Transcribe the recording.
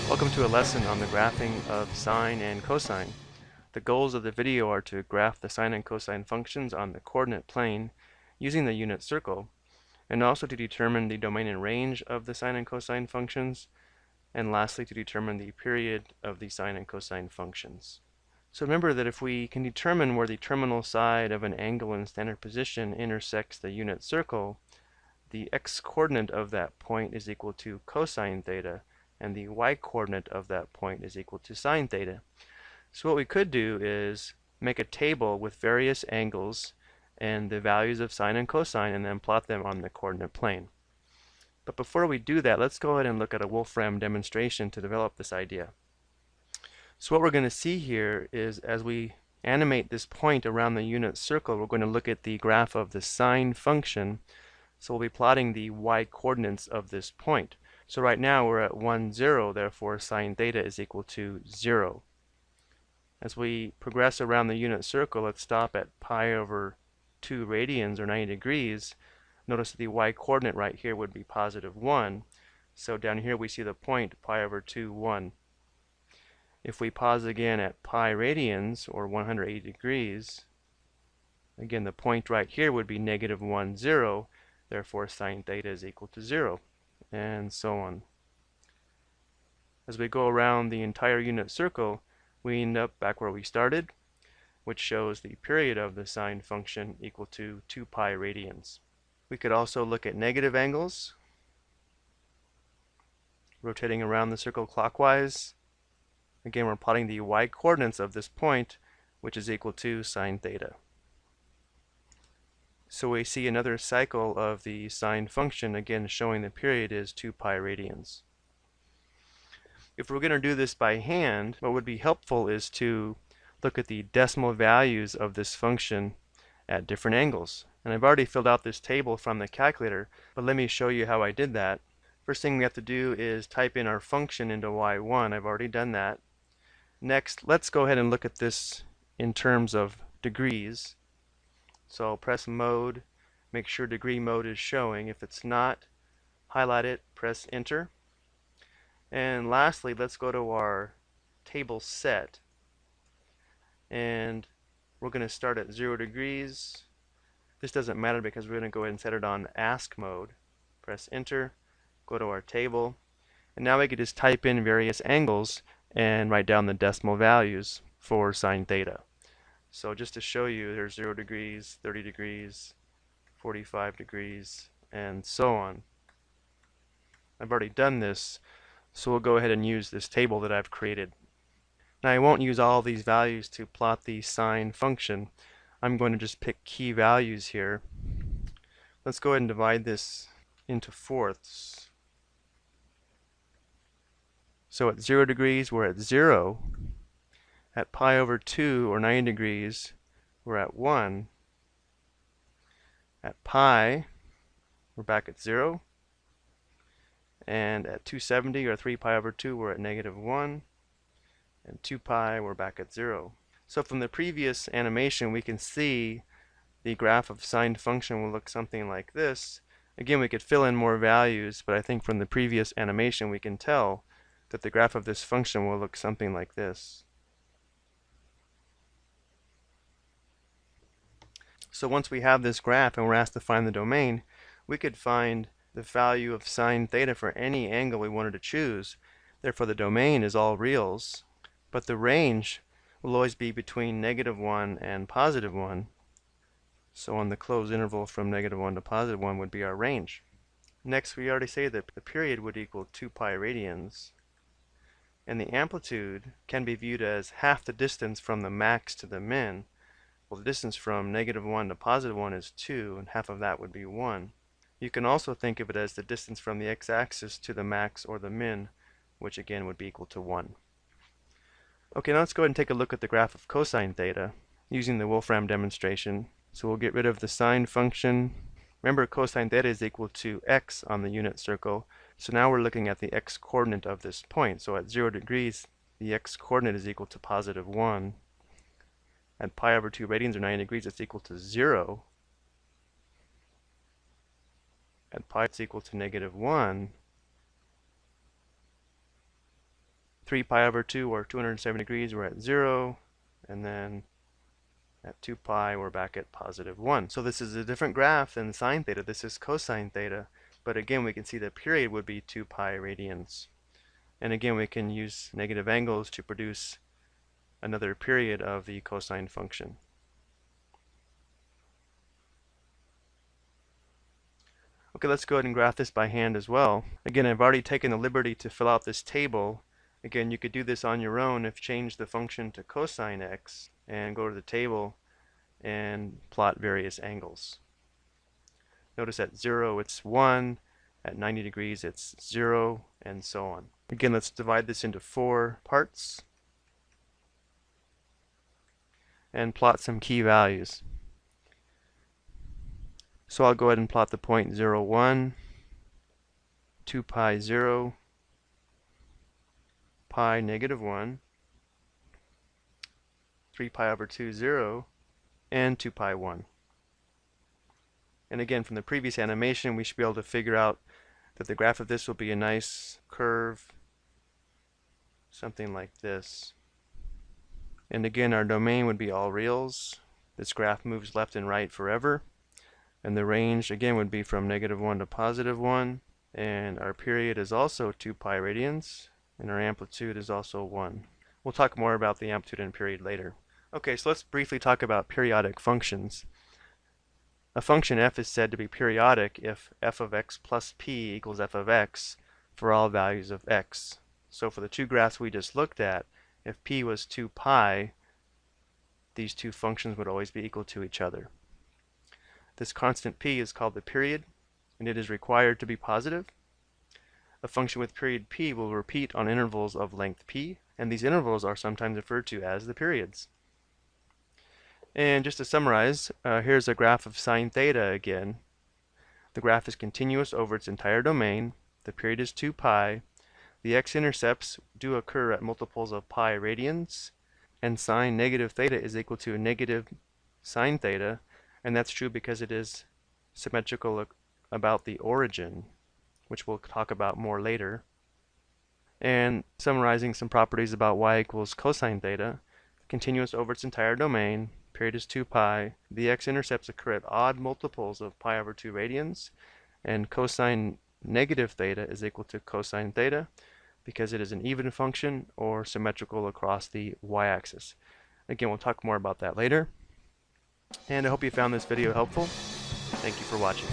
Welcome to a lesson on the graphing of sine and cosine. The goals of the video are to graph the sine and cosine functions on the coordinate plane using the unit circle, and also to determine the domain and range of the sine and cosine functions, and lastly to determine the period of the sine and cosine functions. So remember that if we can determine where the terminal side of an angle in standard position intersects the unit circle, the x-coordinate of that point is equal to cosine theta, and the y-coordinate of that point is equal to sine theta. So what we could do is make a table with various angles and the values of sine and cosine and then plot them on the coordinate plane. But before we do that, let's go ahead and look at a Wolfram demonstration to develop this idea. So what we're going to see here is as we animate this point around the unit circle, we're going to look at the graph of the sine function. So we'll be plotting the y-coordinates of this point. So right now we're at 1, 0, therefore sine theta is equal to 0. As we progress around the unit circle, let's stop at pi over 2 radians or 90 degrees. Notice that the y-coordinate right here would be positive 1. So down here we see the point pi over 2, 1. If we pause again at pi radians or 180 degrees, again the point right here would be negative 1, 0. Therefore sine theta is equal to 0. And so on. As we go around the entire unit circle, we end up back where we started, which shows the period of the sine function equal to 2 pi radians. We could also look at negative angles, rotating around the circle clockwise. Again, we're plotting the y-coordinates of this point, which is equal to sine theta. So we see another cycle of the sine function, again showing the period is 2 pi radians. If we're going to do this by hand, what would be helpful is to look at the decimal values of this function at different angles. And I've already filled out this table from the calculator, but let me show you how I did that. First thing we have to do is type in our function into y1. I've already done that. Next, let's go ahead and look at this in terms of degrees. So I'll press mode, make sure degree mode is showing. If it's not, highlight it, press enter. And lastly, let's go to our table set. And we're going to start at 0 degrees. This doesn't matter because we're going to go ahead and set it on ask mode. Press enter, go to our table. And now we can just type in various angles and write down the decimal values for sine theta. So just to show you, there's 0 degrees, 30 degrees, 45 degrees, and so on. I've already done this, so we'll go ahead and use this table that I've created. Now I won't use all these values to plot the sine function. I'm going to just pick key values here. Let's go ahead and divide this into fourths. So at 0 degrees, we're at 0. At pi over 2 or 90 degrees, we're at 1. At pi, we're back at 0. And at 270 or 3 pi over 2, we're at negative 1. And 2 pi, we're back at 0. So from the previous animation, we can see the graph of sine function will look something like this. Again, we could fill in more values, but I think from the previous animation, we can tell that the graph of this function will look something like this. So once we have this graph and we're asked to find the domain, we could find the value of sine theta for any angle we wanted to choose. Therefore the domain is all reals, but the range will always be between negative 1 and positive 1. So on the closed interval from negative 1 to positive 1 would be our range. Next, we already say that the period would equal 2 pi radians, and the amplitude can be viewed as half the distance from the max to the min. Well, the distance from negative 1 to positive 1 is 2, and half of that would be 1. You can also think of it as the distance from the x-axis to the max or the min, which again would be equal to 1. Okay, now let's go ahead and take a look at the graph of cosine theta using the Wolfram demonstration. So we'll get rid of the sine function. Remember, cosine theta is equal to x on the unit circle. So now we're looking at the x-coordinate of this point. So at 0 degrees, the x-coordinate is equal to positive 1. At pi over 2 radians or 90 degrees, it's equal to 0. At pi, it's equal to negative 1. 3 pi over 2 or 270 degrees, we're at 0, and then at 2 pi, we're back at positive 1. So this is a different graph than sine theta. This is cosine theta. But again, we can see the period would be 2 pi radians. And again, we can use negative angles to produce another period of the cosine function. Okay, let's go ahead and graph this by hand as well. Again, I've already taken the liberty to fill out this table. Again, you could do this on your own if you change the function to cosine x and go to the table and plot various angles. Notice at 0 it's 1, at 90 degrees it's 0, and so on. Again, let's divide this into 4 parts and plot some key values. So I'll go ahead and plot the point 0, 1, 2 pi 0, pi negative 1, 3 pi over 2 0, and 2 pi 1. And again, from the previous animation, we should be able to figure out that the graph of this will be a nice curve, something like this. And again, our domain would be all reals. This graph moves left and right forever. And the range, again, would be from negative 1 to positive 1. And our period is also 2 pi radians. And our amplitude is also 1. We'll talk more about the amplitude and period later. Okay, so let's briefly talk about periodic functions. A function f is said to be periodic if f of x plus p equals f of x for all values of x. So for the two graphs we just looked at, if p was 2 pi, these two functions would always be equal to each other. This constant p is called the period, and it is required to be positive. A function with period p will repeat on intervals of length p, and these intervals are sometimes referred to as the periods. And just to summarize, here's a graph of sine theta again. The graph is continuous over its entire domain. The period is 2 pi. The x-intercepts do occur at multiples of pi radians, and sine negative theta is equal to negative sine theta, and that's true because it is symmetrical about the origin, which we'll talk about more later. And summarizing some properties about y equals cosine theta, continuous over its entire domain, period is 2 pi, the x-intercepts occur at odd multiples of pi over 2 radians, and cosine negative theta is equal to cosine theta because it is an even function or symmetrical across the y-axis. Again, we'll talk more about that later. And I hope you found this video helpful. Thank you for watching.